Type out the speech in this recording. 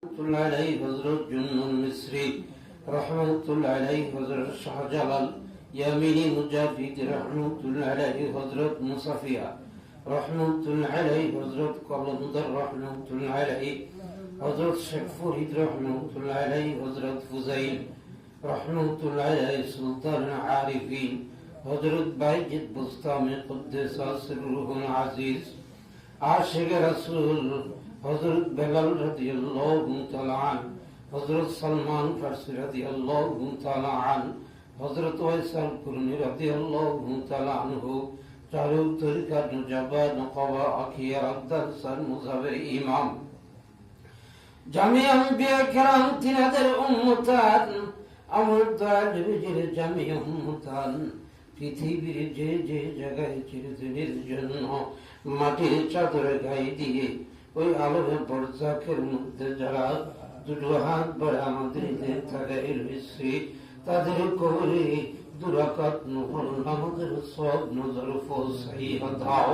রহমতুল্লাহ আলাইহি হযরত জুন্নুন মিসরি, রহমতুল্লাহ আলাইহি হযরত শাহজালাল ইয়ামিনী মুজাহিদ, রহমতুল্লাহ আলাইহি হযরত মুসাফিয়া, রহমতুল্লাহ আলাইহি হযরত কলন্দর, রহমতুল্লাহ আলাইহি হযরত শেখ ফরিদ, রহমতুল্লাহ আলাইহি হযরত ফুজাইল, রহমতুল্লাহ আলাইহি সুলতান আরিফিন হযরত বাইজিদ বুস্তামি কুদ্দুসা সিররুহুল আজিজ, আশিক রাসূল হযরত বেলাল রাদিয়াল্লাহু তাআলা আন, হযরত সালমান ফারসি রাদিয়াল্লাহু তাআলা আন, হযরত ওয়াইসাল কুরনি রাদিয়াল্লাহু তাআলা আনহু, চারু তরিকা নুজাবা নকবা আখিয়া আদালসান মুজাহির ইমাম, জামিয়া আম্বিয়া কেরাম তিনাদের উম্মতান, আমার দয়াল নবীজির জামিয়া উম্মতান, পৃথিবীর যে যে জায়গায় চিরদিনের জন্য মাটির চাদর গায়ে দিয়ে ওই আলোর বরজাকের মধ্যে যারা দুটো হাত বাড়া আমাদের থাকায় রয়েছে, তাদের কবরে দুরাকাত নহর আমাদের সব নজর ফসাইয়া দাও।